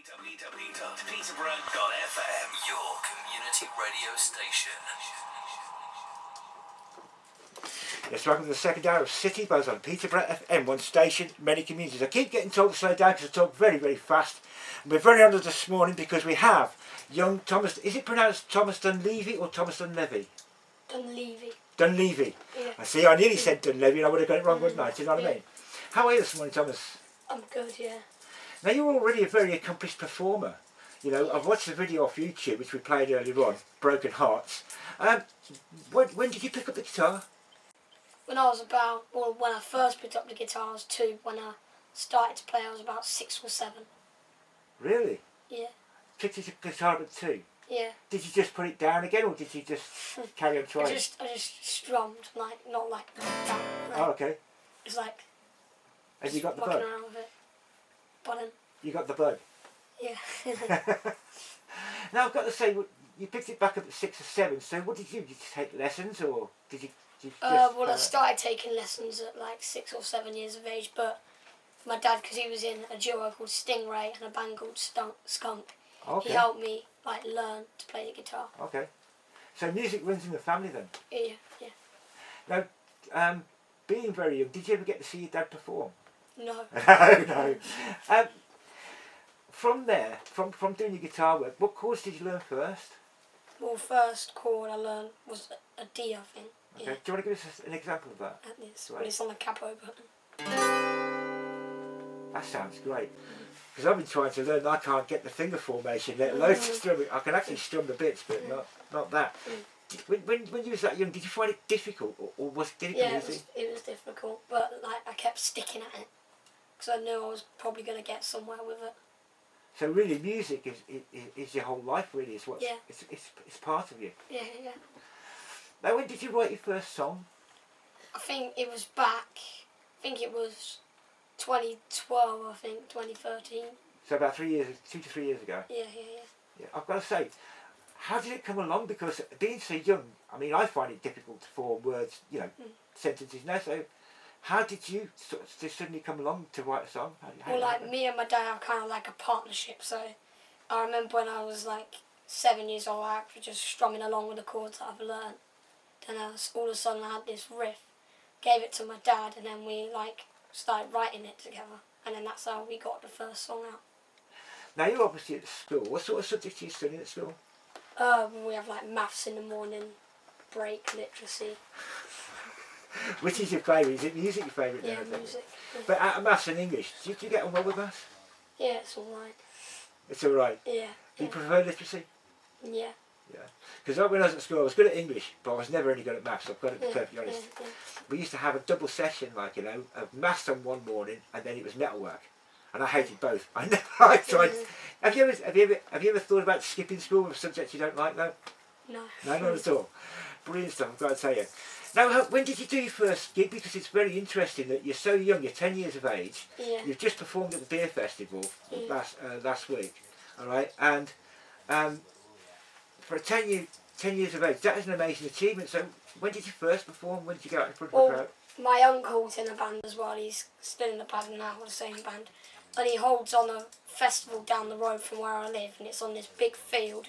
www.peterborough.fm, your community radio station. Yes, welcome to the second hour of City Buzz on Peterborough FM, one station, many communities. I keep getting told to slow down because I talk very, very fast. And we're very honoured this morning because we have young Thomas, is it pronounced Thomas Dunleavy or Thomas Dunleavy? Dunleavy. Dunleavy. Yeah. I see, I nearly said Dunleavy and I would have got it wrong, wouldn't I? Do you know what I mean? How are you this morning, Thomas? I'm good, yeah. Now, you're already a very accomplished performer. You know, I've watched the video off YouTube, which we played earlier on, Broken Hearts. When did you pick up the guitar? When I first picked up the guitar, I was 2. When I started to play, I was about 6 or 7. Really? Yeah. Picked up the guitar at 2? Yeah. Did you just put it down again, or did you just carry on trying? I just strummed, like, not like that. Like, oh, okay. It's like... And you got the rocking bug? around with it. Button. You got the bug? Yeah. Now, I've got to say, you picked it back up at 6 or 7, so what did you do? Did you take lessons, or did you just... Well, I started taking lessons at like 6 or 7 years of age, but my dad, because he was in a duo called Stingray and a band called Skunk, okay. he helped me like learn to play the guitar. Okay. So music runs in the family then? Yeah, yeah. Now, being very young, did you ever get to see your dad perform? No. No. From there, from doing your guitar work, what chords did you learn first? Well, first chord I learned was a D, I think. Okay. Yeah. Do you want to give us an example of that? It's on the capo button. That sounds great. Because I've been trying to learn, I can't get the finger formation, let alone to strum it. I can actually strum the bits, but not that. When you was that young, did you find it difficult, or did it come easy? It was difficult, but like I kept sticking at it because I knew I was probably going to get somewhere with it. So really, music is your whole life, really. It's what it's part of you. Yeah, yeah. Now, when did you write your first song? I think it was 2012. I think 2013. So about 3 years, 2 to 3 years ago. Yeah. I've got to say, how did it come along? Because being so young, I mean, I find it difficult to form words, sentences now. So, how did you sort of just suddenly come along to write a song? Me and my dad have kind of like a partnership. So, I remember when I was like 7 years old, I was just strumming along with the chords that I've learned. Then all of a sudden, I had this riff, gave it to my dad, and then we like started writing it together. And then that's how we got the first song out. Now, you're obviously at school. What sort of subjects are you studying at school? We have like maths in the morning, break, literacy. Which is your favourite? Is it music your favourite? Yeah, music. But out of maths and English, do you get on well with maths? Yeah, it's alright. It's alright? Yeah. Do you prefer literacy? Yeah. Yeah. Because when I was at school, I was good at English, but I was never any good at maths, I've got to be perfectly honest. Yeah. We used to have a double session, like, of maths on one morning, and then it was metalwork. And I hated both. I tried. Have you ever thought about skipping school with subjects you don't like, though? No. No, not at all. Brilliant stuff, I've got to tell you. Now, when did you do your first gig? Because it's very interesting that you're so young, you're 10 years of age. Yeah. You've just performed at the beer festival last week, all right? And for 10 years of age, that is an amazing achievement. So when did you first perform? When did you go out in front of a crowd? My uncle's in a band as well. He's still in the band now, the same band. And he holds on a festival down the road from where I live, and it's on this big field,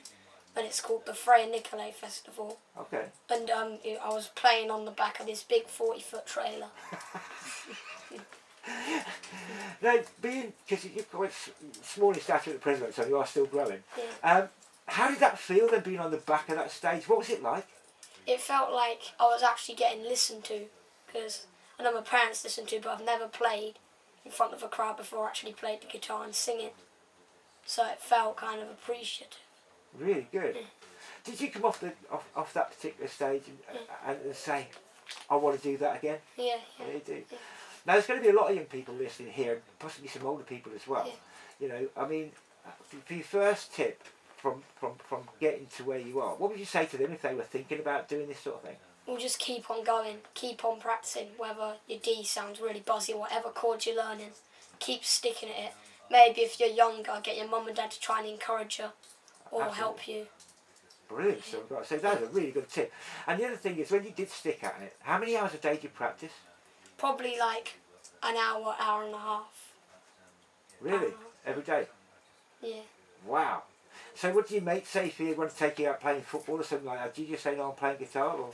and it's called the Freya Nicolay Festival. Okay. And I was playing on the back of this big 40-foot trailer. Now, because you're quite small in stature at the present, so you are still growing. Yeah. How did that feel then, being on the back of that stage? What was it like? It felt like I was actually getting listened to, because I know my parents listened to, but I've never played in front of a crowd before I actually played the guitar and singing. So it felt kind of appreciative. Really good. Yeah. Did you come off that particular stage and say, I want to do that again? Yeah. You do. Yeah. Now, there's going to be a lot of young people listening here, and possibly some older people as well. Yeah. I mean, for your first tip from getting to where you are, what would you say to them if they were thinking about doing this sort of thing? Well, just keep on going, keep on practicing, whether your D sounds really buzzy or whatever chords you're learning, keep sticking at it. Maybe if you're younger, get your mum and dad to try and encourage you or help you. Brilliant, so I've got to say, that's a really good tip. And the other thing is, when you did stick at it, how many hours a day did you practice? Probably like an hour, hour and a half. Really? Every day? Yeah. Wow. So what do your mates say if you want to take you out playing football or something like that? Do you just say, no, I'm playing guitar? Or?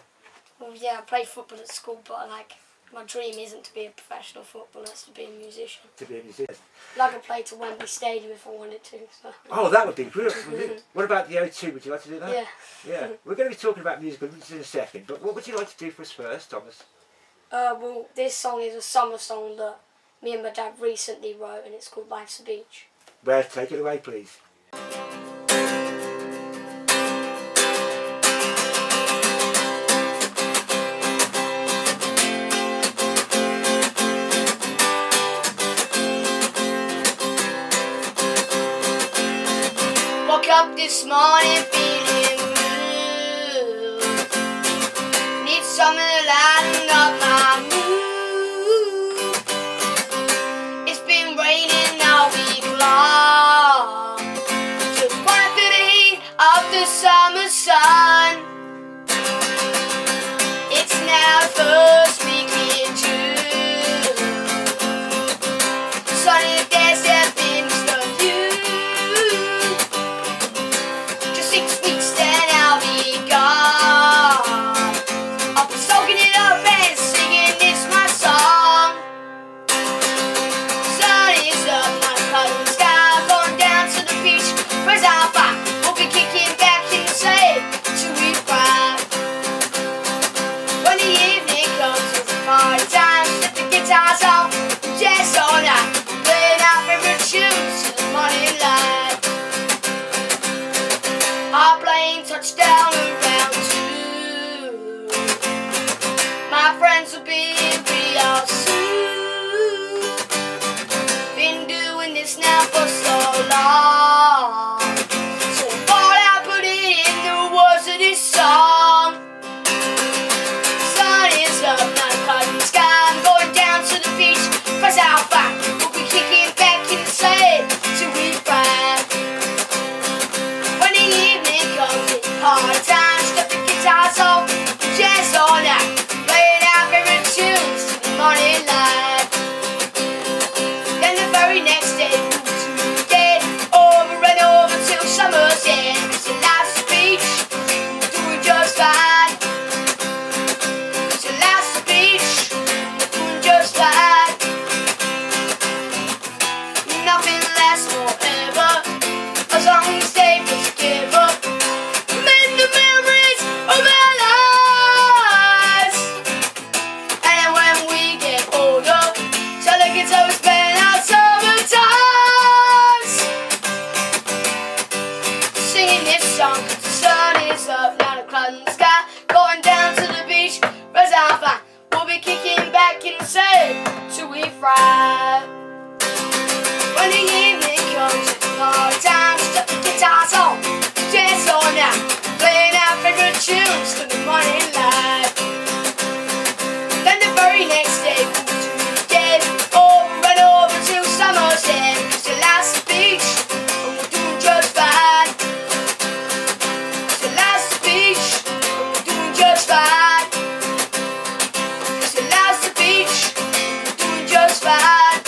Well, yeah, I play football at school, but like my dream isn't to be a professional footballer, it's to be a musician. To be a musician? Like I play to Wembley Stadium if I wanted to. So. Oh, that would be brilliant. What about the O2? Would you like to do that? Yeah. Yeah. We're going to be talking about musical in a second, but what would you like to do for us first, Thomas? Well, this song is a summer song that me and my dad recently wrote, and it's called Life's a Beach. Well, take it away, please. Woke up this morning feeling blue. Need something to lighten up my mood. It's been raining all week long. Just wanna feel the heat of the summer sun. It's now the first week in June. Sunny days have been stuck you. Just 6 weeks then I'll be gone. I'll be soaking it up and singing this my song. Sun is up, not a cloud in the sky. Going down to the beach, where's our fire? We'll be kicking back in the sand till we cry. When the evening comes, it's a party time. Set the guitars on, jazz all night. Playing our favorite tunes till the morning light. Our plane touched down around 2. My friends will be real soon. Been doing this now for so long. So all I put it in the words of this song. Sun is up, not a cloud in the sky. I'm going down to the beach, press out back. We'll be kicking back in the sand till we find. When the evening comes, it's party time. Step the guitars on, jazz all night. Playing our favorite tunes till the morning light. Then the very next day, we'll get over and over till summer's end. It's a life's a beach, we're doing just fine. It's a life's a beach, we're doing just fine. Nothing lasts forever, as long as we stay together. Mend the memories of our lives. And when we get older, so the guitar we spend our summer times singing this song. 'Cause the sun is up, not a cloud in the sky. Going down to the beach, where's our fire? We'll be kicking back in the sand till we fry. When the evening comes, it's party time. Step the guitars on, dance all night. Playing our favorite tunes till the morning light. Then the very next day, we'll do it again. Over and over till summer's end. 'Cause the life's a beach, and we're doing just fine. 'Cause the life's a beach, and we're doing just fine. 'Cause the life's a beach, and we're doing just fine.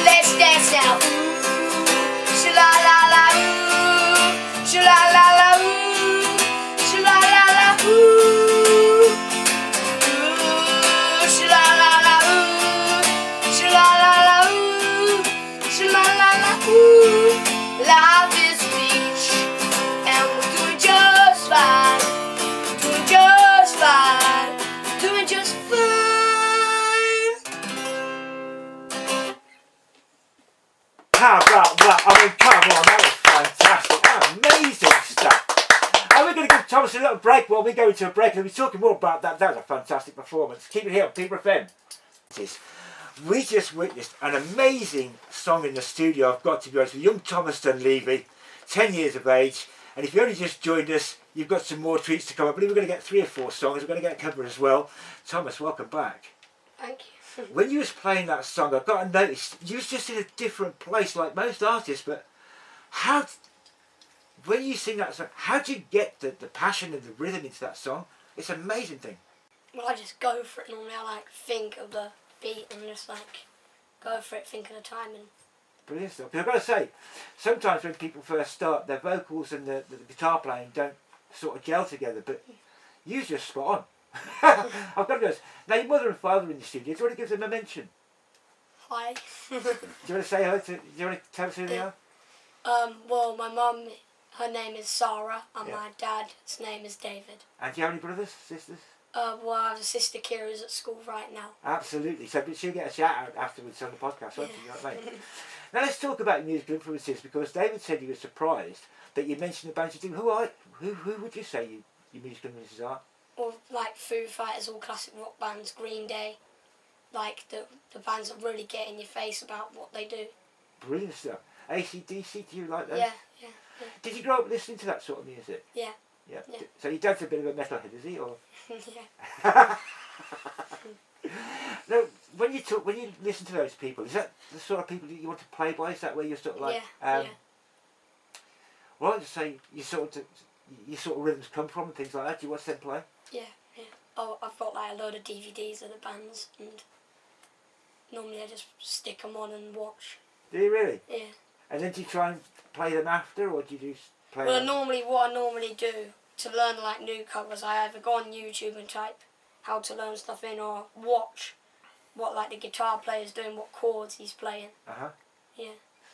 Let's dance now. Ooh, sha-la la la ooh, sha-la la la ooh, sha-la la la ooh, ooh, sha-la la la ooh, sha-la la la ooh, sha-la la la ooh. Life is a beach, and we're doing just fine, doing just fine, doing just fine. How about that? I mean, come on, that was fantastic. Amazing stuff. And we're going to give Thomas a little break while we go into a break, and we'll be talking more about that. That was a fantastic performance. Keep it here on Peterborough FM. We just witnessed an amazing song in the studio, I've got to be honest, with young Thomas Dunleavy, 10 years of age. And if you only just joined us, you've got some more treats to come. I believe we're going to get 3 or 4 songs. We're going to get covered as well. Thomas, welcome back. Thank you. When you was playing that song, I've got to notice, you was just in a different place like most artists, but when you sing that song, how do you get the passion and the rhythm into that song? It's an amazing thing. Well, I just go for it normally. I like think of the beat and just like go for it, think of the time, and Brilliant stuff. But I've got to say, sometimes when people first start, their vocals and the guitar playing don't sort of gel together, but you're just spot on. I've got to be honest. Now, your mother and father are in the studio. Do you want to give them a mention? Hi. Do you want to say hello to, do you want to tell us who they are? Well, my mum, her name is Sarah, and Yeah. my dad's name is David. And do you have any brothers, sisters? Well, I have a sister, Kira's at school right now. Absolutely. So, but she'll get a shout out afterwards on the podcast, won't she? You know what I mean? Now, let's talk about musical influences, because David said he was surprised that you mentioned the bands you do. Who would you say your musical influences are? Or like Foo Fighters, all classic rock bands, Green Day, like the bands that really get in your face about what they do. Brilliant stuff. AC/DC, do you like that? Yeah. Did you grow up listening to that sort of music? Yeah. Yeah. Yeah. So your dad's a bit of a metalhead, is he? Or Yeah. no, when you listen to those people, is that the sort of people that you want to play by? Is that where you're sort of like? Yeah. Well, I just say your sort of rhythms come from and things like that. Do you watch them play? Yeah. Oh, I've got like a load of DVDs of the bands, and normally I just stick them on and watch. Do you really? Yeah. And then do you try and play them after, or do you just play Well, them? what I normally do to learn like new covers, I either go on YouTube and type how to learn stuff in, or watch what like the guitar player's doing, what chords he's playing. Uh-huh. Yeah.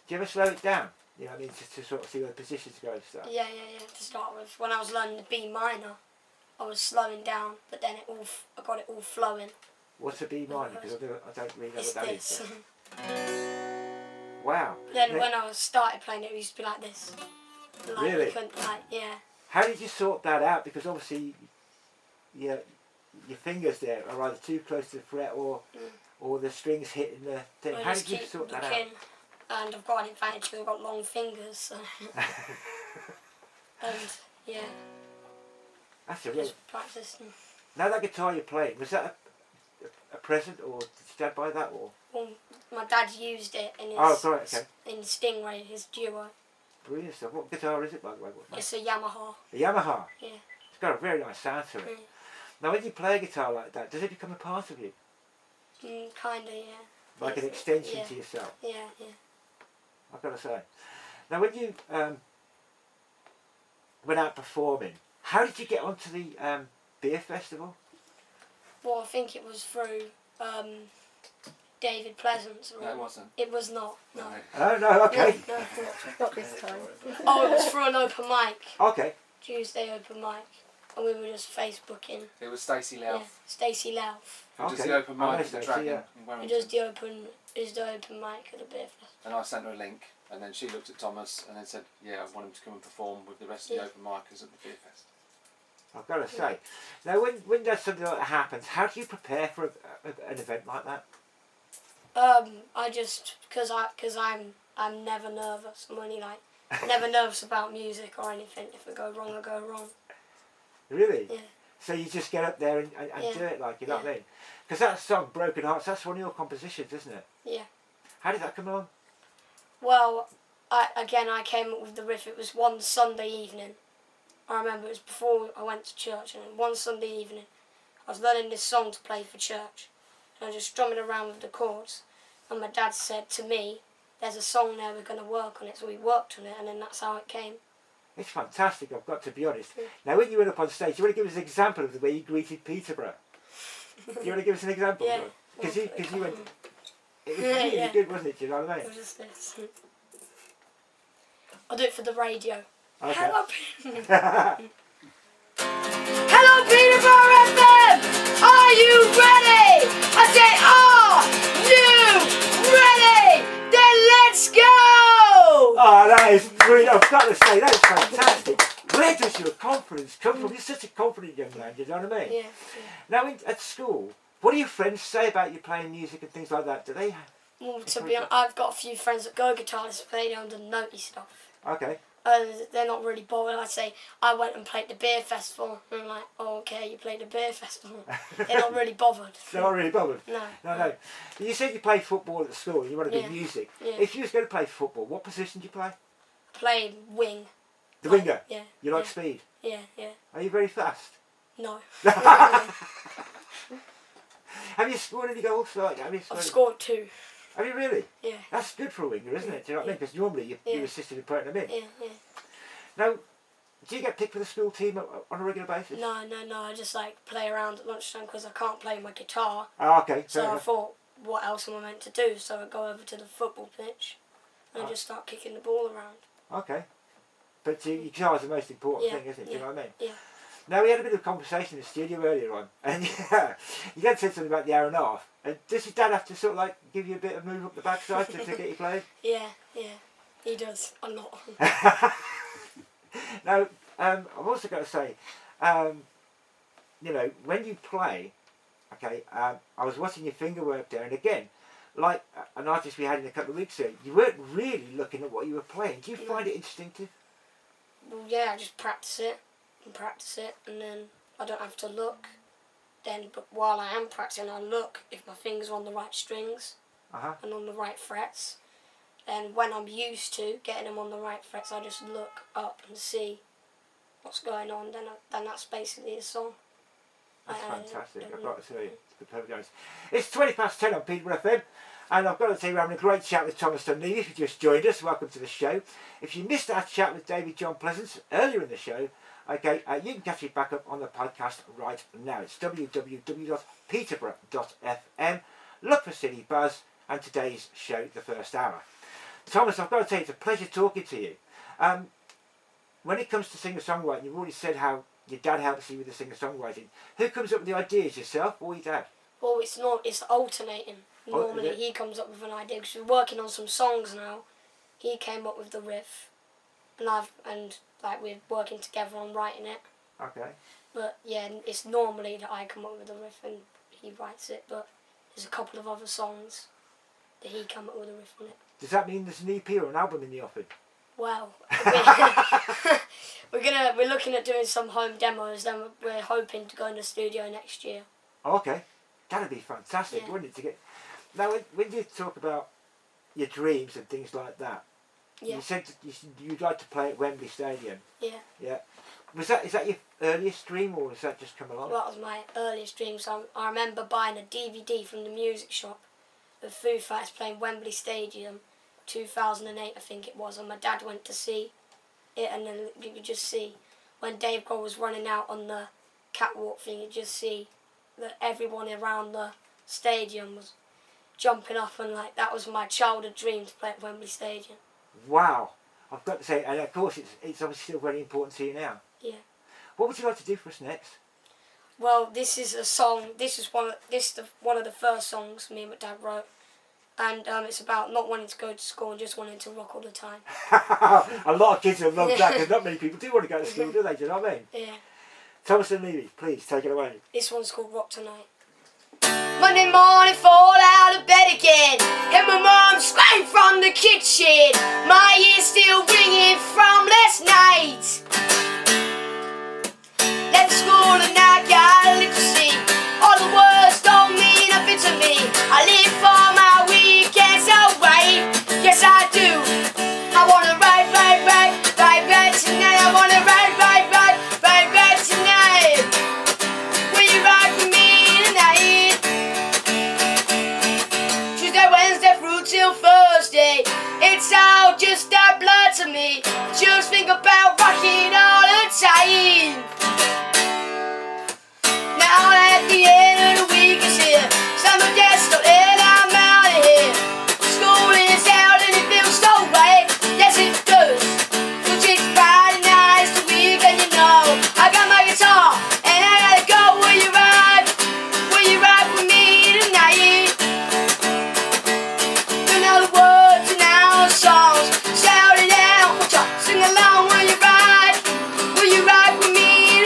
Do you ever slow it down? You know what I mean? Just to sort of see where the positions go and stuff. Yeah. To start with, when I was learning the B minor, I was slowing down, but then I got it all flowing. What's a B minor? Because I don't really know It's what that this. is. Wow. Then when I started playing it, used to be like this. Like Really? You couldn't, yeah. How did you sort that out? Because obviously, your fingers there are either too close to the fret or the strings hitting the thing. I How just did you keep sort that looking, out? and I've got an advantage because I've got long fingers. So. And yeah, That's a real. just practicing. Now that guitar you're playing, was that a present, or did your dad buy that, or? Well, my dad used it in his Okay. in Stingray, his duo. Brilliant stuff. What guitar is it, by the way? It's a Yamaha. A Yamaha. Yeah. It's got a very nice sound to it. Mm. Now, when you play a guitar like that, does it become a part of you, Kinda, yeah. like an Yes, extension yeah. to yourself? Yeah. I've got to say. Now, when you went out performing, how did you get onto the beer festival? Well, I think it was through David Pleasance. No, it wasn't. It was not. No. Oh no, okay. No. Not this time. Oh, it was through an open mic. Okay. Tuesday open mic, and we were just Facebooking. It was Stacey Yeah, Louth. Stacey Louth. Who does Okay. the open I know mic at the Stacey, Dragon yeah. in Who Wellington. does the open mic at the beer fest. And I sent her a link, and then she looked at Thomas and then said, yeah, I want him to come and perform with the rest of the Yeah. open micers at the beer fest. I've got to say. Now, when does something like that happens, how do you prepare for an event like that? I just because I'm never nervous. I'm only like never nervous about music or anything. If I go wrong, I go wrong. Really? Yeah. So you just get up there and Yeah. do it, like, you know what I Yeah. mean? Because that song, Broken Hearts, that's one of your compositions, isn't it? Yeah. How did that come along? Well, I came up with the riff. It was one Sunday evening. I remember it was before I went to church, and one Sunday evening, I was learning this song to play for church, and I was just strumming around with the chords, and my dad said to me, "There's a song there, we're going to work on it." So we worked on it, and then that's how it came. It's fantastic, I've got to be honest. Yeah. Now, when you went up on stage, do you want to give us an example of the way you greeted Peterborough? Do you want to give us an example? Yeah. Because you went, it was Yeah, really yeah. good, wasn't it? Do you know what I It mean? was just this. I'll do it for the radio. Okay. Hello, Hello, Peterborough FM! Are you ready? I say, are you ready? Then let's go! Oh, that is brilliant. I've got to say, that is fantastic. Where does your confidence come from? You're such a confident young man, do you know what I mean? Yeah. Now, at school, what do your friends say about you playing music and things like that? Do they... Well, to be honest, I've got a few friends that go guitarists play the under notey stuff. Okay. They're not really bothered. I say, I went and played the beer festival. And I'm like, oh, okay, you played the beer festival. They're not really bothered. They're not really bothered? No. No. But you said you played football at school and you want to do Yeah. music. Yeah. If you was going to play football, what position do you play? Played wing. The winger? Yeah. You like yeah. speed? Yeah. Are you very fast? No. Have you scored any goals? Have you I've scored 2. Have you really? Yeah. That's good for a winger, isn't it? Do you know what I mean? Because normally you Yeah. assisted in putting them in. Yeah. Now, do you get picked for the school team on a regular basis? No. I just like play around at lunchtime because I can't play my guitar. Oh, okay. So fair I enough. thought, what else am I meant to do? So I go over to the football pitch and just start kicking the ball around. Okay. But your guitar is the most important Yeah, thing, isn't it? Do you know what I mean? Yeah. Now, we had a bit of a conversation in the studio earlier on, and you had said something about the hour and a half. And does your dad have to sort of like give you a bit of move up the backside to get you playing? Yeah. He does a lot. Now, I've also got to say, you know, when you play, okay, I was watching your finger work there, and again, like an artist we had in a couple of weeks ago, you weren't really looking at what you were playing. Do you find it instinctive? Well, yeah, I just practice it, and then I don't have to look. Then, but while I am practicing, I look if my fingers are on the right strings and on the right frets. And when I'm used to getting them on the right frets, I just look up and see what's going on. Then that's basically the song. That's fantastic. I've got to tell you, it's perfect honest. It's 20 past 10 on Peterborough FM, and I've got to tell you, we're having a great chat with Thomas Dunleavy. If you just joined us, welcome to the show. If you missed our chat with David John Pleasance earlier in the show, okay, you can catch it back up on the podcast right now. It's www.peterborough.fm. Look for City Buzz and today's show, the first hour. Thomas, I've got to tell you, it's a pleasure talking to you. When it comes to singer-songwriting, you've already said how your dad helps you with the singer-songwriting. Who comes up with the ideas, yourself or your dad? Well, it's alternating. Normally he comes up with an idea because we're working on some songs now. He came up with the riff, and we're working together on writing it. Okay. But yeah, it's normally that I come up with the riff and he writes it. But there's a couple of other songs that he come up with a riff on it. Does that mean there's an EP or an album in the offing? Well, we're looking at doing some home demos. Then we're hoping to go in the studio next year. Oh, okay, that'd be fantastic, Yeah. wouldn't it? To get now, when you talk about your dreams and things like that, Yeah. you said you'd like to play at Wembley Stadium. Yeah. Yeah. Is that your earliest dream, or has that just come along? Well, that was my earliest dream. So I remember buying a DVD from the music shop of Foo Fighters playing Wembley Stadium, 2008 I think it was, and my dad went to see it, and then you could just see when Dave Grohl was running out on the catwalk thing, you just see that everyone around the stadium was jumping up, and like that was my childhood dream, to play at Wembley Stadium. Wow, I've got to say, and of course it's obviously still very important to you now. Yeah. What would you like to do for us next? Well, this is a song. This is one of the first songs me and my dad wrote, and it's about not wanting to go to school and just wanting to rock all the time. A lot of kids will love that, because not many people do want to go to school, do they? Do you know what I mean? Yeah. Thomas Dunleavy, please take it away. This one's called Rock Tonight. Monday morning, fall out of bed again. Hear my mom scream from the kitchen. My ears still ringing from last night. Left school and I got a little sleep. All the words don't mean nothing to me. I live for my weekends away. Yes, I do. I wanna ride tonight. I wanna ride tonight. Will you ride with me tonight? Tuesday, Wednesday through till Thursday. It's all just a blur to me. Just think about rocking all the time. Now at the end of the week is here. Summer just got in, I'm out of here. School is out and it feels so right. Yes it does. Cause it's Friday night, it's the weekend, you know. I got my guitar and I gotta go. Will you ride? Will you ride with me tonight? You know the words in our songs. Shout it out, sing along. Will you ride? Will you ride with me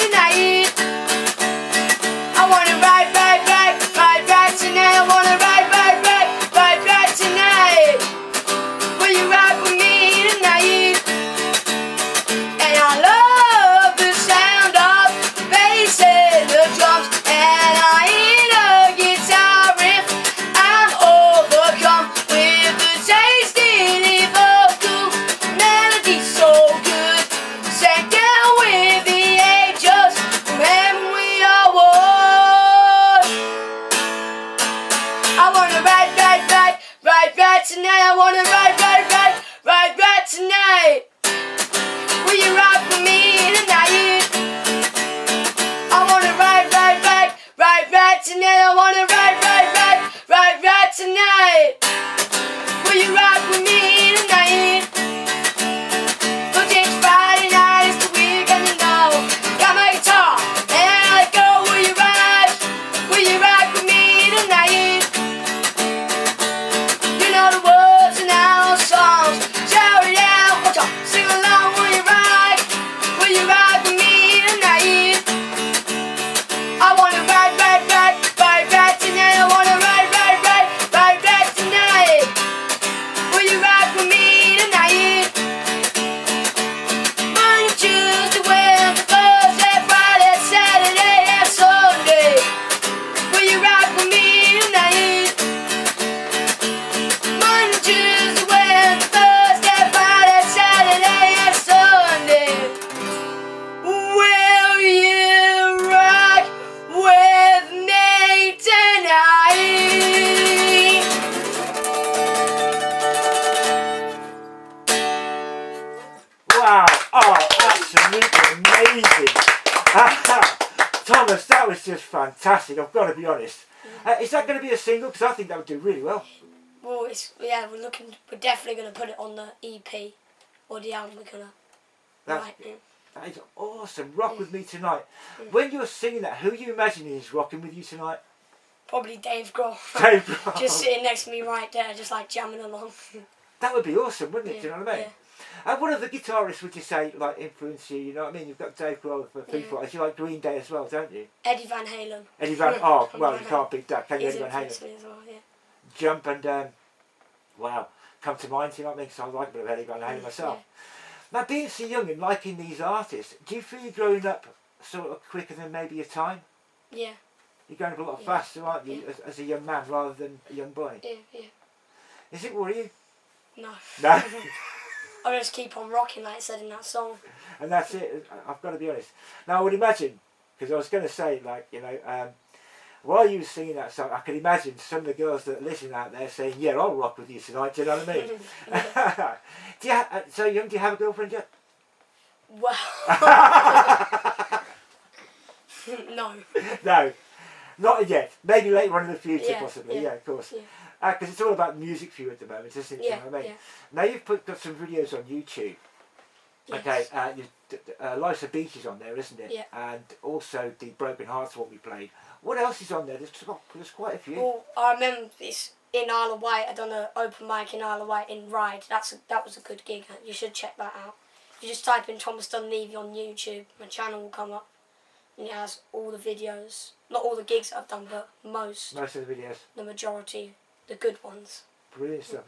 tonight. I wanna ride tonight. Will you ride with me tonight? I wanna ride tonight. I wanna ride tonight. Will you ride with me tonight? 'Cause it's Friday night, it's the weekend, you know. Got my guitar and I go. Will you ride with me tonight? You know the words and our songs. Shout it out, watch out, sing along. Will you ride with me tonight? I wanna ride tonight. I wanna ride tonight. Will you ride with me tonight? Monday, Tuesday, Wednesday, Thursday, Friday, Saturday, and Sunday. Will you ride with me tonight? Monday, Tuesday, Wednesday, Thursday, Friday, Saturday, and Sunday. Will you ride with me tonight? Wow! Oh, absolutely amazing! Thomas, that was just fantastic. I've got to be honest. Is that going to be a single? Because I think that would do really well. Well, we're definitely gonna put it on the EP or the album. We're gonna That's, write it. that is awesome. Rock with me tonight. When you're singing that, who are you imagining is rocking with you tonight? Probably Dave Grohl. Dave Grohl. Just sitting next to me right there, just like jamming along. That would be awesome, wouldn't it? Yeah, Do you know what I mean? What other guitarists would you say like influence you? You know what I mean? You've got Dave Grohl for Foo Fighters. You like Green Day as well, don't you? Eddie Van Halen. Eddie Van. Oh, well, you Van can't beat that, can you? He's Eddie Van influenced Halen. me as well, yeah. Jump and wow, come to mind. You know what I mean? Because I like a bit of Eddie Van Halen myself. Now, being so young and liking these artists, do you feel you're growing up sort of quicker than maybe your time? Yeah, You're going up a lot Yeah. faster, aren't you, Yeah. as a young man rather than a young boy? yeah. Is it worry you? No. No. I'll just keep on rocking like it said in that song. And that's it. I've got to be honest. Now I would imagine, because I was going to say, like, you know, while you were singing that song, I could imagine some of the girls that are listening out there saying, "Yeah, I'll rock with you tonight." Do you know what I mean? Do you so young? Do you have a girlfriend yet? Well, no. No, not yet. Maybe later on in the future, Yeah, possibly. yeah, Yeah, of course. yeah. Because it's all about music for you at the moment, isn't it? Do Yeah, you know what I mean? yeah. Now you've got some videos on YouTube. Yes. Okay, Life's a Beach is on there, isn't it? Yeah. And also the Broken Hearts what we played. What else is on there? There's quite a few. Well, I remember this in Isle of Wight. I done an open mic in Isle of Wight in Ryde. That was a good gig. You should check that out. If you just type in Thomas Dunleavy on YouTube, my channel will come up, and it has all the videos. Not all the gigs that I've done, but most Most of the videos. the majority, the good ones. Brilliant stuff.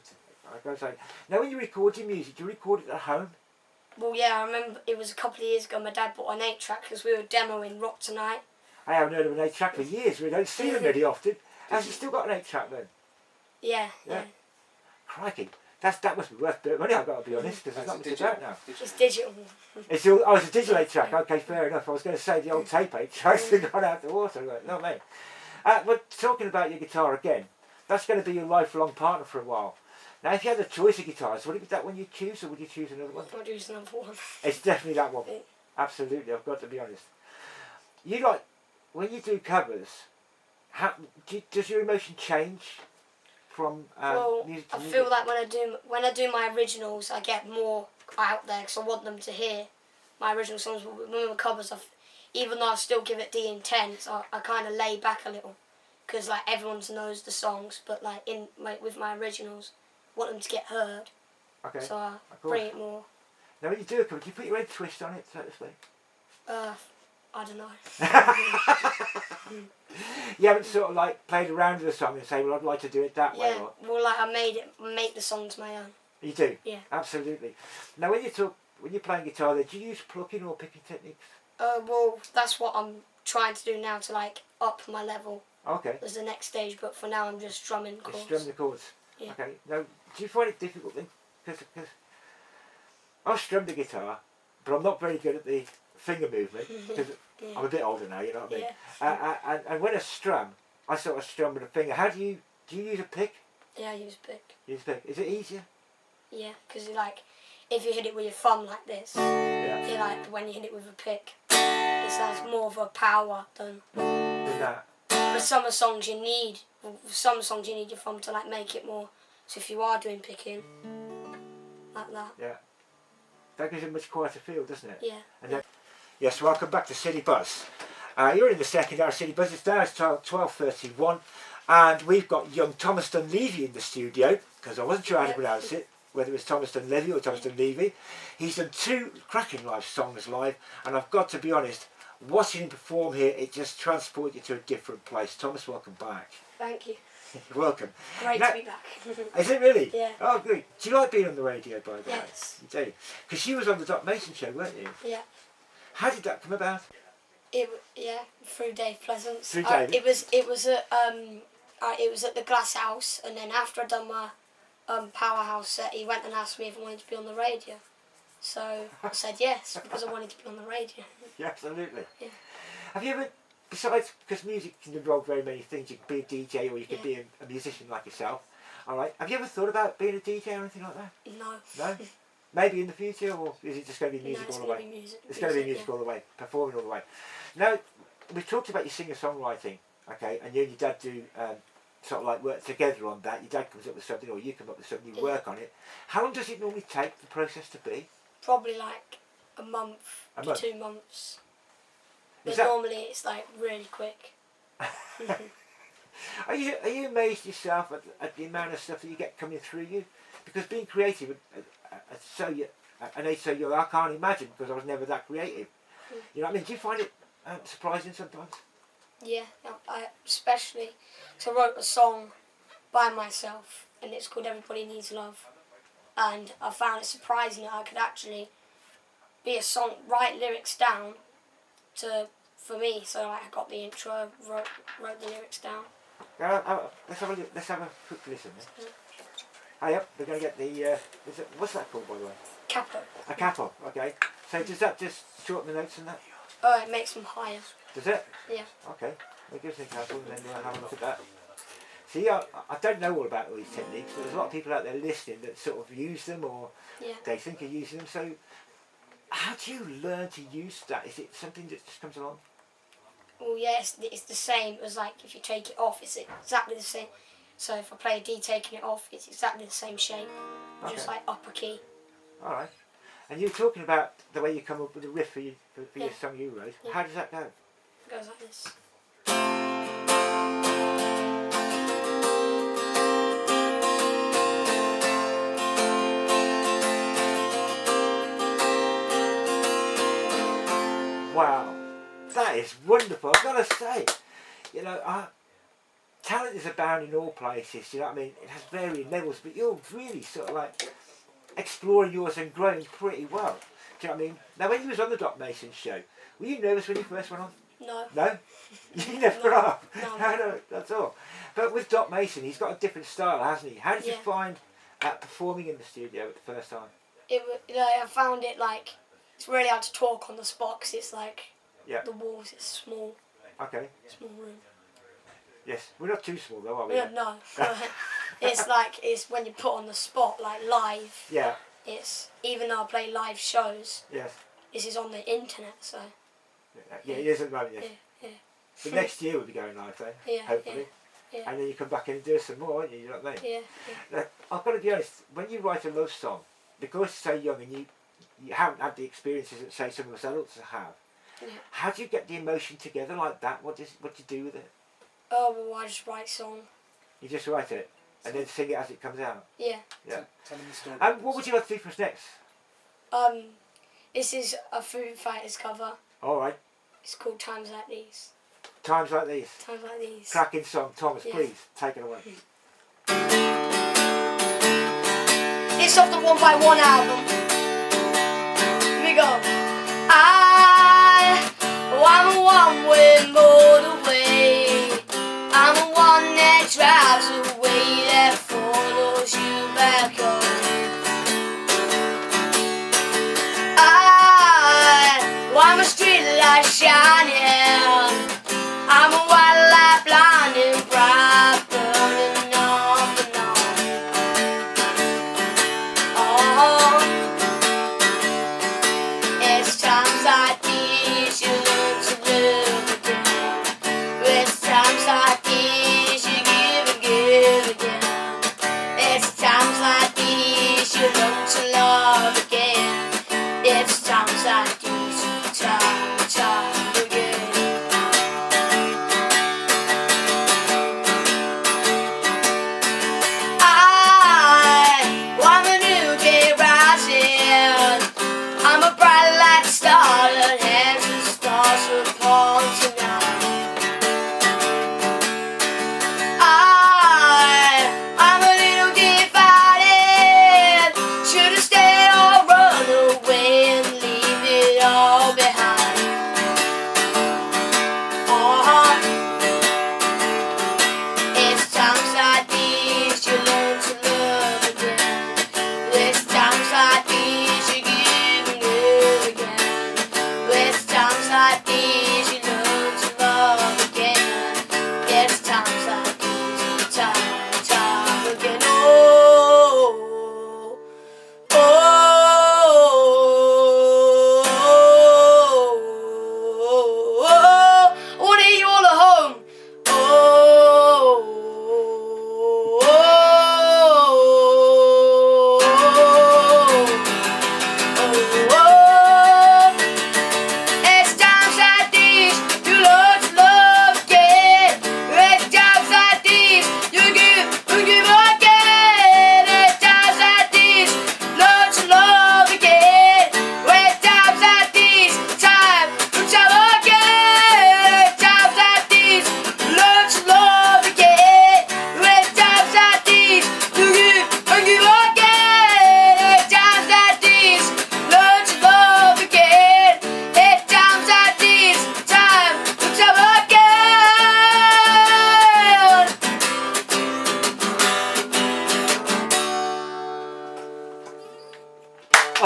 I've got to say. Now when you record your music, do you record it at home? Well, yeah, I remember it was a couple of years ago. My dad bought an 8-track because we were demoing Rock Tonight. I haven't heard of an 8-track for years. We don't see them very often. Has he still got an 8-track then? Yeah. Crikey. That must be worth a bit of money, I've got to be honest, because there's not much about now. It's digital. It's a digital 8-track. Okay, fair enough. I was going to say the old tape 8-tracks have gone out the water. No, mate. But talking about your guitar again, that's going to be your lifelong partner for a while. Now, if you had a choice of guitars, would it be that one you'd choose, or would you choose another one? I'll do another one. It's definitely that one. Absolutely, I've got to be honest. You like, when you do covers, does your emotion change from music to I music? feel like when I do my originals, I get more out there because I want them to hear my original songs. But with the covers, even though I still give it the intent, I kind of lay back a little because like everyone knows the songs, but like with my originals, I want them to get heard. Okay. So I of course. bring it more. Now, when you do a cover, do you put your own twist on it, so to speak? I don't know. You haven't sort of like played around with the song and say, well, I'd like to do it that way, Yeah. or Well, like I make the songs my own. you do? Yeah. Absolutely. Now, when you're playing guitar, there, do you use plucking or picking techniques? Well, that's what I'm trying to do now to like up my level Okay. as the next stage. But for now, I'm just strumming chords. Just strum the chords. Yeah. Okay. Now, do you find it difficult then? Because I've strummed the guitar, but I'm not very good at the finger movement because I'm a bit older now. You know what I mean? Yeah. And when I strum, I sort of strum with a finger. How do you use a pick? Yeah, I use pick. You use pick. Is it easier? Yeah, because like, if you hit it with your thumb like this, Yeah. you like when you hit it with a pick, it has more of a power than that. But some songs you need your thumb to like make it more. So if you are doing picking, like that. Yeah. That gives it a much quieter feel, doesn't it? Yeah. And then, yes, welcome back to City Buzz. You're in the second hour of City Buzz. It's now 12:31, and we've got young Thomas Dunleavy in the studio, because I wasn't sure how to pronounce it, whether it was Thomas Dunleavy or Thomas Dunleavy. He's done 2 cracking live songs live, and I've got to be honest, watching him perform here, it just transports you to a different place. Thomas, welcome back. Thank you. You're welcome. Great Now, to be back. is it really? Yeah. Oh, good. Do you like being on the radio, by the way? Yes. You do. Because you was on the Doc Mason show, weren't you? Yeah. How did that come about? Through Dave Pleasance. Through Dave. It was at the Glass House, and then after I'd done my Powerhouse set, he went and asked me if I wanted to be on the radio. So I said yes, because I wanted to be on the radio. Yeah, absolutely. Yeah. Have you ever, besides, because music can involve very many things, you could be a DJ or you could be a musician like yourself, alright, have you ever thought about being a DJ or anything like that? No. No? Maybe in the future, or is it just going to be music No, it's all the gonna way? be music. It's going to be music all the way, performing all the way. Now, we've talked about your singer-songwriting, okay, and you and your dad do sort of like work together on that. Your dad comes up with something or you come up with something, you work on it. How long does it normally take the process to be? Probably like a month to 2 months. But normally it's like really quick. Are you amazed yourself at the amount of stuff that you get coming through you? Because being creative at so young, I can't imagine, because I was never that creative. You know what I mean? Do you find it surprising sometimes? Yeah, especially because I wrote a song by myself, and it's called Everybody Needs Love. And I found it surprising that I could actually be a song, write lyrics down for me. So like, I got the intro, wrote the lyrics down. Let's have a quick listen. Hey up, we're going to get the, what's that called, by the way? Capo. A capo, okay. So does that just shorten the notes and that? Oh, it makes them higher. Does it? Yeah. Okay, we'll give us a capo and then we'll have a look at that. See, I don't know all about all these techniques, but there's a lot of people out there listening that sort of use them, or they think of using them. So how do you learn to use that? Is it something that just comes along? Well, yeah, it's the same as like if you take it off, it's exactly the same. So if I play a D taking it off, it's exactly the same shape, just like upper key. All right. And you were talking about the way you come up with a riff for your song you wrote. Yeah. How does that go? It goes like this. Wow, that is wonderful. I've got to say, you know, talent is abound in all places. You know what I mean? It has varying levels, but you're really sort of like exploring yours and growing pretty well. Do you know what I mean? Now, when you was on the Doc Mason show, were you nervous when you first went on? No. No? You never are? No. No, that's all. But with Doc Mason, he's got a different style, hasn't he? How did you find performing in the studio at the first time? I found it like, it's really hard to talk on the spot because it's like, the walls, it's small. Okay. Small room. Yes, we're not too small though, are we? Yeah, no. It's when you put on the spot, like live. Yeah. It's, even though I play live shows, Yes. this is on the internet, so. Yeah, it is at the moment, yes. Yeah. But next year we'll be going live though, hopefully. Yeah. And then you come back in and do some more, won't you? You know what I mean? Yeah. Now, I've got to be honest, when you write a love song, because you're so young and you haven't had the experiences that say some of us adults have, how do you get the emotion together like that? What do you do with it? Oh, well, I just write song. You just write it and then sing it as it comes out? Yeah. Yeah. Tell them the story. And what would you like to do for us next? This is a Foo Fighters cover. Alright. It's called Times Like These. Times Like These. Times Like These. Cracking song. Thomas, please, take it away. It's off the One by One album. Here we go. I'm a one-way motorway. I'm the one that drives away, that follows you back home. I'm a street light shining. I'm a white light blinding bright, burning off and on.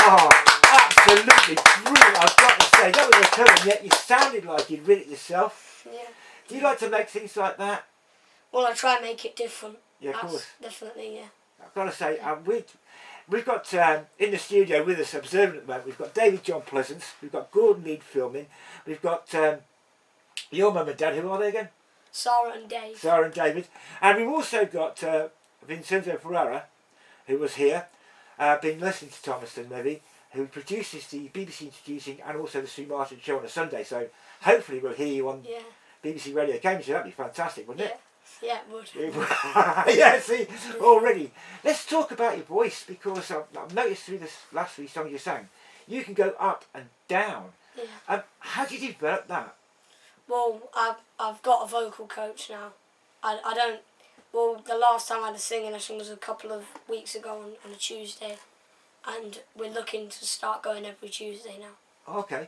Oh, absolutely brilliant. I've got to say, that was a cover, and yet you sounded like you'd written it yourself. Yeah. Do you like to make things like that? Well, I try and make it different. Yeah, of That's course. Definitely, yeah. I've got to say, we've got in the studio with us observing at the moment, we've got David John Pleasance, we've got Gordon Lead filming, we've got your mum and dad, who are they again? Sarah and Dave. Sarah and David. And we've also got Vincenzo Ferrara, who was here, been listening to Thomas Dunleavy, who produces the BBC Introducing and also the Sue Martin Show on a Sunday. So hopefully we'll hear you on BBC Radio Cambridgeshire. That'd be fantastic, wouldn't it? Yeah, it would. Yeah, see, already. Let's talk about your voice, because I've noticed through this last three songs you sang, you can go up and down. Yeah. How did you develop that? Well, I've got a vocal coach now. I don't. Well, the last time I had a singing lesson was a couple of weeks ago on a Tuesday, and we're looking to start going every Tuesday now. Okay.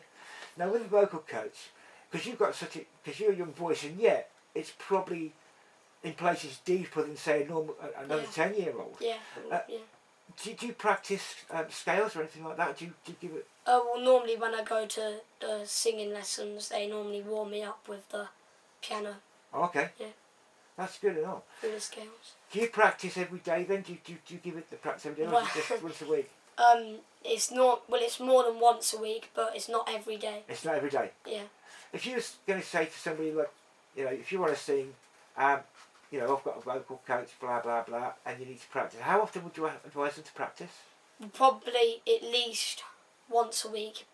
Now with a vocal coach, because you've got because you're a young voice, and yet it's probably in places deeper than say another 10-year-old. Yeah. Yeah. Do you practice scales or anything like that? Do you give it? Well, normally when I go to the singing lessons, they normally warm me up with the piano. Okay. Yeah. That's good enough. Through the scales. Do you practice every day then? Do you give it the practice every day, or is it just once a week? It's not. Well, it's more than once a week, but it's not every day. It's not every day. Yeah. If you was going to say to somebody like, if you want to sing, I've got a vocal coach, blah blah blah, and you need to practice. How often would you advise them to practice? Probably at least once a week.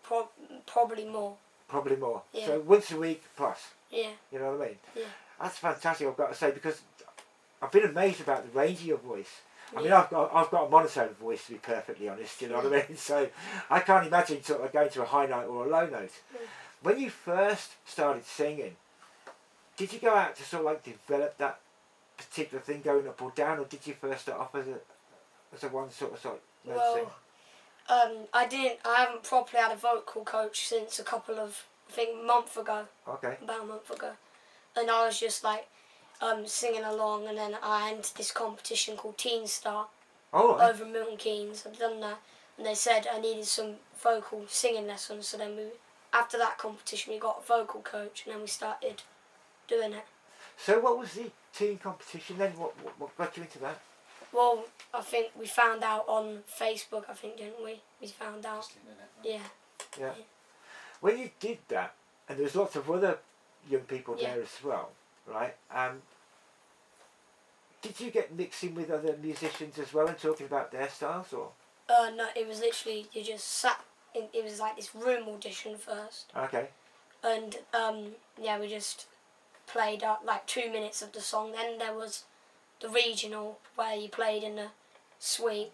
Probably more. Probably more. Yeah. So once a week plus. Yeah. You know what I mean? Yeah. That's fantastic. I've got to say, because I've been amazed about the range of your voice. I mean, Yeah. I've got a monotone voice, to be perfectly honest. You know what I mean? So I can't imagine sort of going to a high note or a low note. When you first started singing, did you go out to sort of like develop that particular thing going up or down, or did you first start off as a one sort of note singer? I haven't properly had a vocal coach since a month ago. Okay. About a month ago, and I was just like singing along, and then I entered this competition called Teen Star over in Milton Keynes. I've done that, and they said I needed some vocal singing lessons. So then after that competition, we got a vocal coach, and then we started doing it. So what was the teen competition then? What got you into that? Well, I think we found out on Facebook. I think, didn't we? We found out. Yeah. Yeah. When you did that, and there's lots of other young people Yeah. there as well, right? Did you get mixing with other musicians as well and talking about their styles, or? No, it was literally you just sat. It was like this room audition first, Okay. and we just played up like 2 minutes of the song. Then there was the regional where you played in the suite.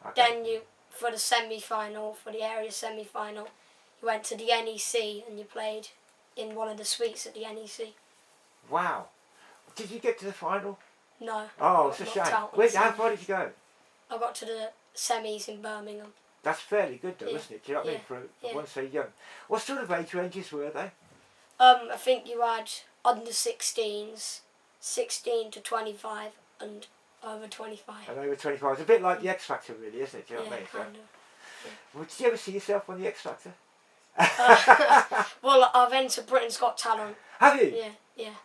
Okay. Then for the semi-final, for the area semi-final, you went to the NEC and you played in one of the suites at the NEC. Wow. Did you get to the final? No. Oh, it's a knocked shame. out. How far did you go? I got to the semis in Birmingham. That's fairly good though, Yeah. isn't it? Do you know what I mean? For Yeah. one so young. What sort of age ranges were they? I think you had under 16s, 16 to 25, and over 25. And over 25. It's a bit like the X Factor, really, isn't it? Do you know what I mean? kind of. Well, did you ever see yourself on the X Factor? Well, I've entered Britain's Got Talent. Have you? Yeah.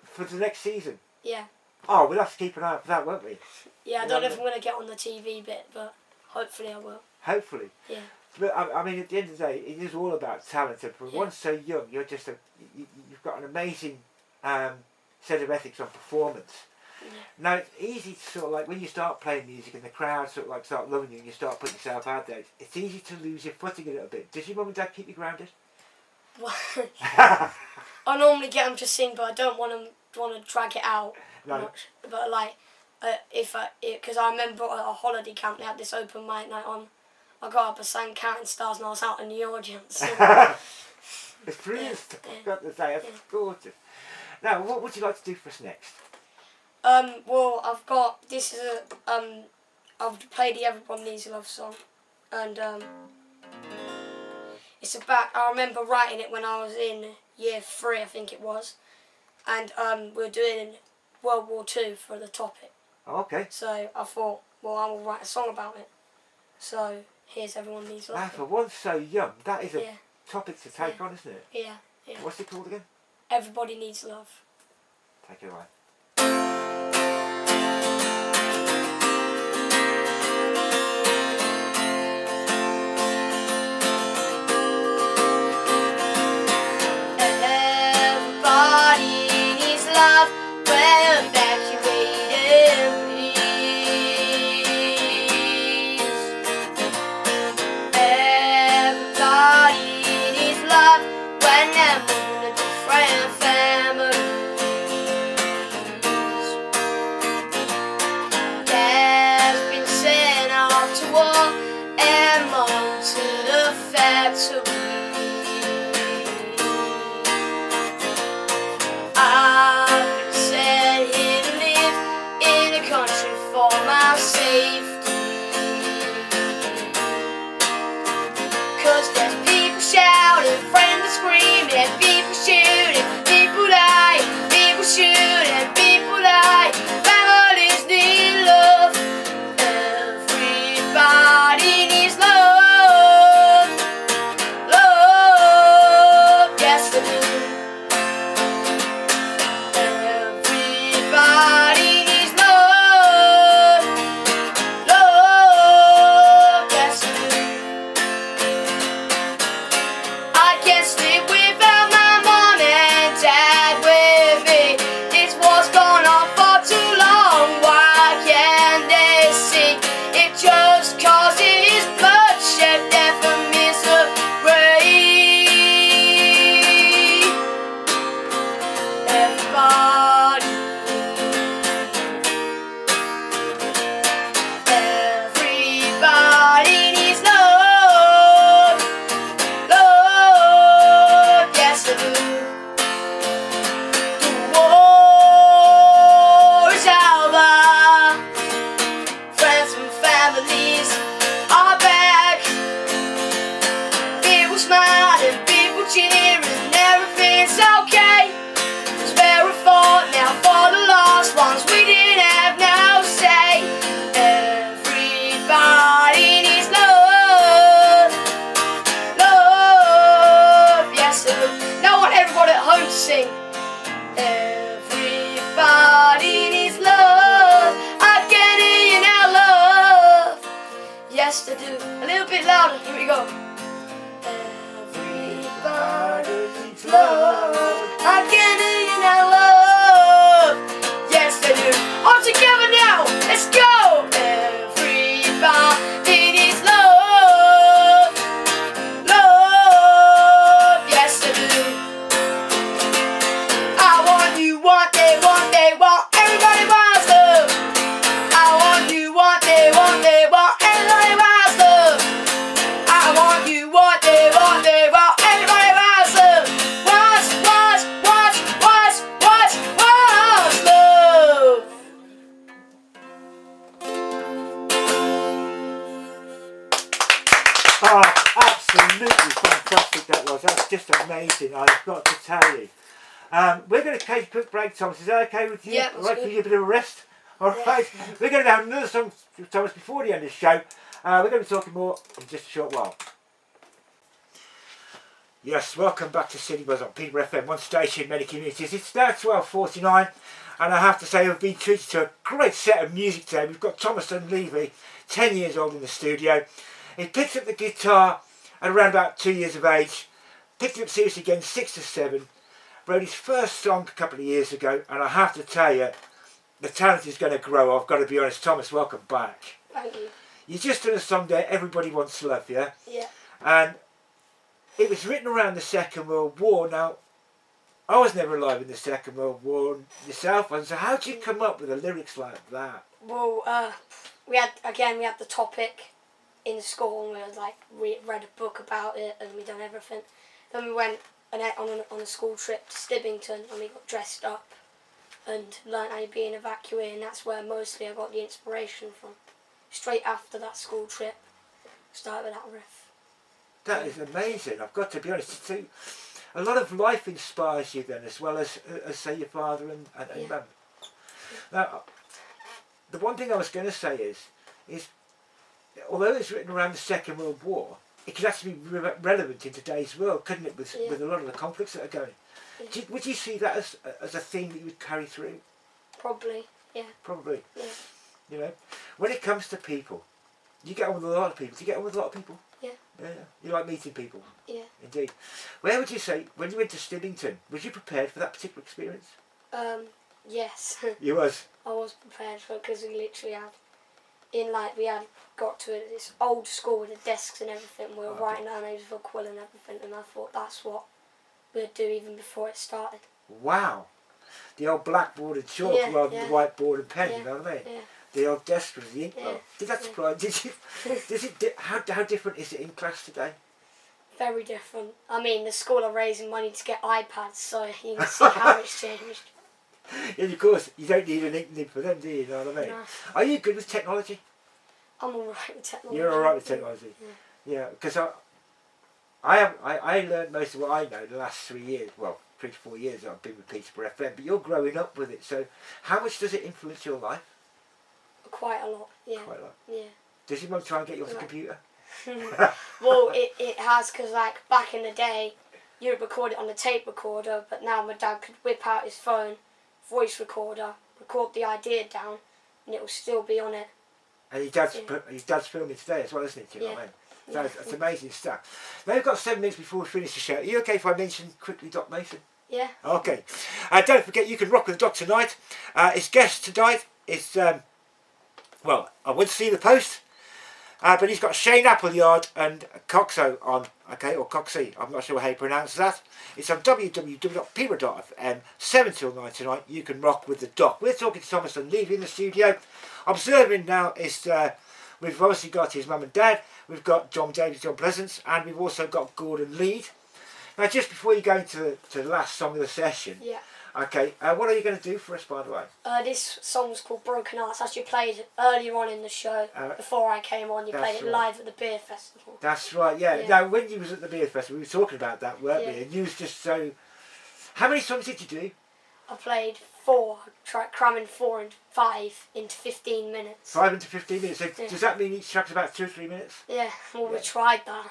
For the next season? Yeah. Oh, we'll have to keep an eye out for that, won't we? Yeah, I don't know if I'm going to get on the TV bit, but hopefully I will. Hopefully. Yeah. But I mean, at the end of the day, it is all about talent. And for Yeah. one so young, you're just you've got an amazing set of ethics on performance. Yeah. Now, it's easy to sort of like, when you start playing music and the crowd sort of like start loving you and you start putting yourself out there, it's easy to lose your footing a little bit. Does your mum and dad keep you grounded? Well, I normally get them to sing, but I don't want to drag it out much. But like, because I remember at a holiday camp they had this open mic night on. I got up and sang Counting Stars and I was out in the audience. It's brilliant stuff, Yeah. I've got to say, it's gorgeous. Now, what would you like to do for us next? Well, I've got, this is I've played the Everyone Needs a Love song, and it's about, I remember writing it when I was in year 3, I think it was, and we were doing World War II for the topic. Okay. So I thought, well, I will write a song about it. So here's Everyone Needs Love. Now, for one so young, that is a Yeah. topic to take on, isn't it? Yeah, yeah. What's it called again? Everybody Needs Love. Take it away. Everybody needs love. We're evacuated, please. Everybody needs love when they're moving to different families. Dad's been sent off to war and mom to the factory. I've been sent here to live in a country for my safety. 'Cause there's people shouting, friends are screaming, people shooting, people dying, people shooting, people dying. Families need love. Everybody needs love. Love, yes they do. Everybody needs love. Love, yes they do. I can't sleep without my mom and dad with me. This war's gone on for too long. Why can't they see? It just causes bloodshed, death and misery. Everybody, everybody needs love. Love, yes they do. The war is over. Friends and families are back. People smiling, people cheering, everything's okay. Spare a thought now for the lost ones we didn't have no say. Everybody needs love. Love, yes they do. Now I want everyone at home to sing. Everybody needs love. I can hear you now, love. Yes they do. A little bit louder. Here we go. Everybody needs love. I can hear you now, love. Yes they do. All together now. Let's go. Everybody needs love. Love. Yes they do. I want you, want, they want, they want. Everybody wants love. I want you, want, they want, they want. Everybody wants love. I want you, want, they want, they want. Everybody wants love. Wants love. Oh, absolutely fantastic that was. That's just amazing, I've got to tell you. We're going to take a quick break, Thomas. Is that okay with you? Yeah, that's Right, good. give you a bit of a rest? All right. We're going to have another song, Thomas, before the end of the show. We're going to be talking more in just a short while. Yes, welcome back to City Buzz on Peterborough FM, one station, many communities. It's now 12:49, and I have to say we've been treated to a great set of music today. We've got Thomas Dunleavy, 10 years old in the studio. He picked up the guitar at around about 2 years of age, picked it up seriously again 6 to 7, wrote his first song a couple of years ago, and I have to tell you, the talent is going to grow. I've got to be honest. Thomas, welcome back. Thank you. You just done a song there, Everybody Wants Love, yeah? Yeah. And it was written around the Second World War. Now, I was never alive in the Second World War yourself, and so how did you come up with the lyrics like that? Well, we had the topic in school, and we had read a book about it, and we done everything. Then we went on a school trip to Stibbington, and we got dressed up and learnt how to be an evacuee, and that's where mostly I got the inspiration from. Straight after that school trip, started with that riff. That is amazing. I've got to be honest. So, a lot of life inspires you then, as well as say your father and Yeah. mum. Now, the one thing I was going to say is although it's written around the Second World War, it could actually be relevant in today's world, couldn't it, with a lot of the conflicts that are going? Yeah. Would you see that as a theme that you would carry through? Probably, yeah. Probably. Yeah. You know, when it comes to people, you get on with a lot of people. Do you get on with a lot of people? Yeah. Yeah. You like meeting people? Yeah. Indeed. Where would you say, when you went to Stillington, was you prepared for that particular experience? Yes. You was? I was prepared for it because we literally had got to this old school with the desks and everything. We were writing our names with a quill and everything, and I thought that's what we'd do even before it started. Wow. The old blackboard and chalk rather than the whiteboard and pen, you know what I mean? Yeah. The old desk with the ink. Yeah. Did that surprise? Did you? How different is it in class today? Very different. I mean, the school are raising money to get iPads, so you can see how it's changed. And of course, you don't need an ink nib for them, do you? You know what I mean? No. Are you good with technology? I'm alright with technology. You're alright with technology? Yeah, because I learned most of what I know the last 3 years, well, 3 to 4 years I've been with Peterborough FM, but you're growing up with it, so how much does it influence your life? Quite a lot, yeah. Quite a lot. Yeah. Does your mum try and get you off the computer? Well, it has, because like back in the day, you would record it on a tape recorder, but now my dad could whip out his phone, voice recorder, record the idea down, and it will still be on it. And your dad's filming today as well, isn't he? Do you know what I mean? So it's amazing stuff. Now we've got 7 minutes before we finish the show. Are you okay if I mention quickly Doc Mason? Yeah. Okay. Don't forget you can rock with the Doc tonight. His guest tonight is, well, I wouldn't see the post, but he's got Shane Appleyard and Coxo on, okay, or Coxie, I'm not sure how you pronounce that. It's on www.peterborough.fm, 7 till 9 tonight. You can rock with the Doc. We're talking to Thomas Dunleavy in the studio. Observing now is, we've obviously got his mum and dad, we've got John Pleasance, and we've also got Gordon Lead. Now, just before you go into the last song of the session, okay, what are you going to do for us, by the way? This song's called Broken Hearts. As you played earlier on in the show, before I came on, you played it live at the beer festival. That's right, yeah. Now, when you was at the beer festival, we were talking about that, weren't we? And you was just so... How many songs did you do? I played 4, cramming 4 and 5 into 15 minutes. 5 into 15 minutes. So does that mean each track's about 2 or 3 minutes? Yeah, well, we tried that.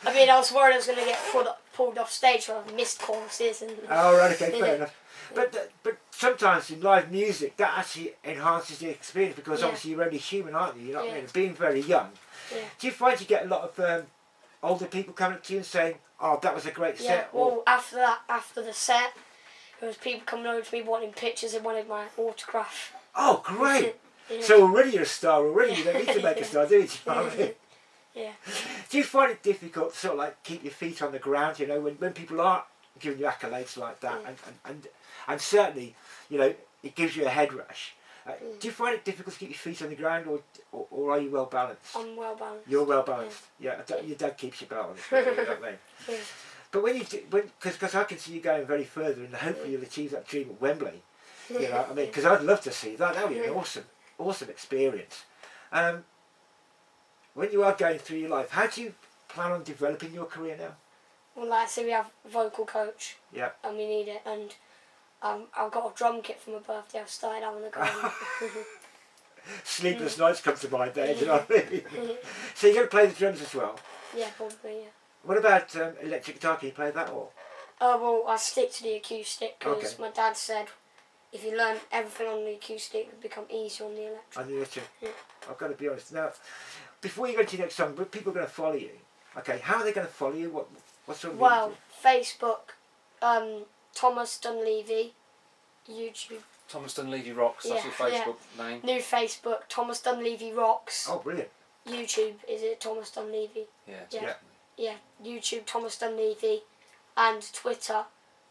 I mean, I was worried I was going to get pulled off stage for missed choruses. And oh, right, okay, fair enough. But sometimes in live music, that actually enhances the experience because obviously you're only human, aren't you? You're not really being very young. Do you find you get a lot of older people coming up to you and saying, oh, that was a great set? Yeah, well, after the set, there was people coming over to me wanting pictures and wanted my autograph. Oh, great. So already you're a star already. You don't need to make a star, do you? Do you know what I mean? Yeah. Do you find it difficult to sort of like keep your feet on the ground, you know, when people are giving you accolades like that and certainly, you know, it gives you a head rush. Do you find it difficult to keep your feet on the ground or are you well balanced? I'm well balanced. You're well balanced. Yeah, your dad keeps you balanced. You know what I mean? But when you do, because I can see you going very further and hopefully you'll achieve that dream at Wembley. You know what I mean? Because I'd love to see that. That would be an awesome experience. When you are going through your life, how do you plan on developing your career now? Well, like I said, we have a vocal coach. Yeah. And we need it. And I've got a drum kit for my birthday. I've started having a go. Sleepless nights come to mind there, do you know what I mean? So you're going to play the drums as well? Yeah, probably, yeah. What about electric guitar? Can you play that or? Well, I stick to the acoustic because my dad said if you learn everything on the acoustic, it would become easier on the electric. On the electric? Yeah. I've got to be honest. Now, before you go to your next song, people are going to follow you. Okay, how are they going to follow you? What sort of... Well, Facebook, Thomas Dunleavy, YouTube. Thomas Dunleavy Rocks, that's your Facebook name. New Facebook, Thomas Dunleavy Rocks. Oh, brilliant. YouTube, is it Thomas Dunleavy? Yeah. Yeah, YouTube, Thomas Dunleavy, and Twitter,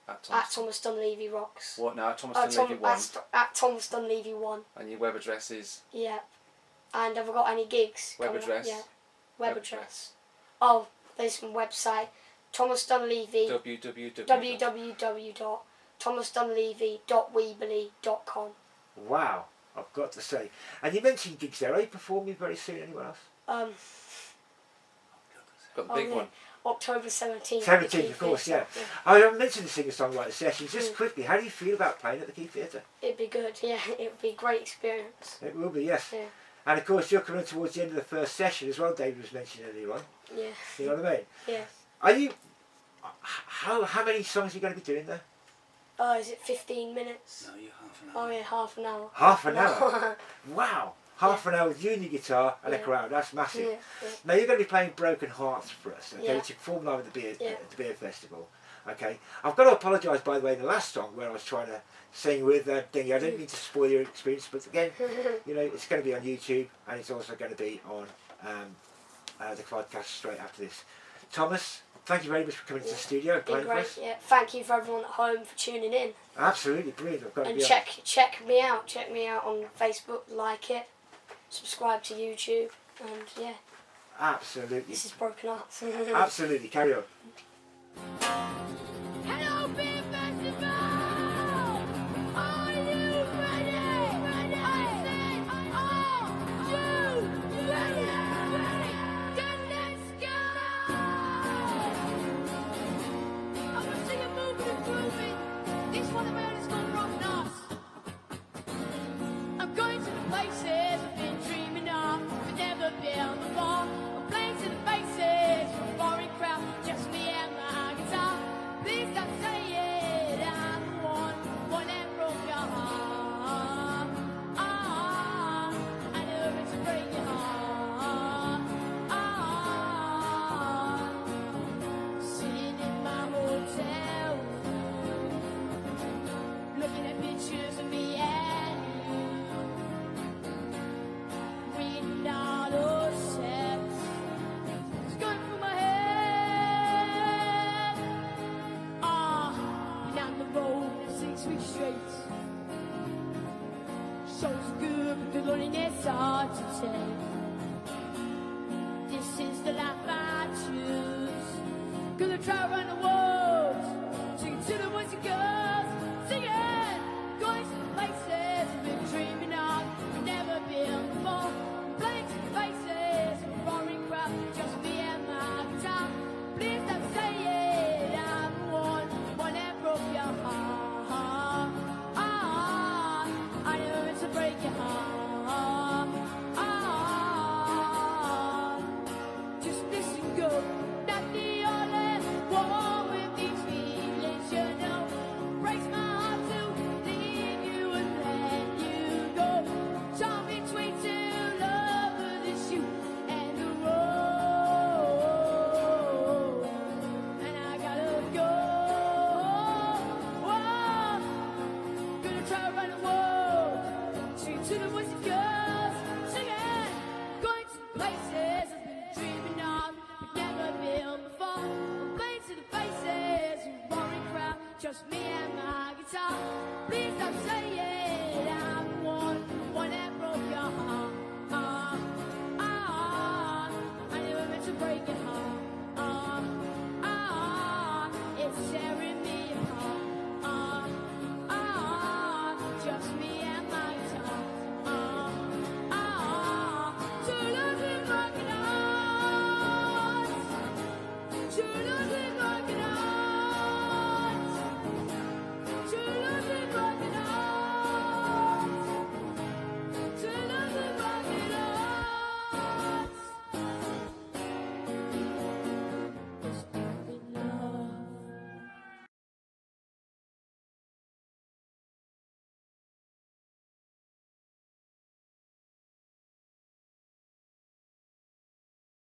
At Thomas Dunleavy Rocks. What now? Thomas Dunleavy 1. At Thomas Dunleavy 1. And your web address is? Yeah. And have I got any gigs? Web address? Yeah. Web address. Oh, there's my website. Thomas Dunleavy. www.thomasdunleavy.weebly.com. Wow, I've got to say. And you mentioned gigs there. Are you performing very soon anywhere else? Got the big one. October 17th. 17th, of course, yeah. I mentioned the singer-songwriter session. Just quickly, how do you feel about playing at the Key Theatre? It'd be good, yeah. It would be a great experience. It will be, yes. Yeah. And of course, you're coming towards the end of the first session as well. David was mentioning earlier on. Yeah. You know what I mean? Yeah. Are you? How many songs are you going to be doing there? Oh, is it 15 minutes? No, you half an Oh hour. yeah, half an hour. Half an hour. Wow. Half an hour with you and your guitar and a Yeah. crowd. That's massive. Yeah, yeah. Now you're going to be playing Broken Hearts for us, okay? Yeah. Which you performed live at Yeah. the beer festival. Okay. I've got to apologise, by the way, the last song where I was trying to sing with Dingy. I didn't mean to spoil your experience, but again, you know, it's going to be on YouTube and it's also going to be on the podcast straight after this. Thomas, thank you very much for coming to the studio and Been playing for great. us. Yeah. Thank you for everyone at home for tuning in. Absolutely brilliant. I've got to And be check me out. Check me out on Facebook. Like it. Subscribe to YouTube. And yeah, absolutely, this is Broken Hearts. absolutely. Carry on. Hello, Beer Festival! Are you ready? I said, are you ready? Then let's go! I'm gonna sing a moving and grooving. This one of mine is called Broken Hearts. I'm going to the places I've been dreaming of, but never been before. I'm playing to the faces of a boring crowd, just me and my guitar. Please don't say it, I'm the one that broke your heart. I know it's a break your heart. Sitting in my hotel room, looking at pictures of me and you, reading all those sets. It's going through my head. Been on the road 6 weeks straight. So good, but the loneliness hard to take.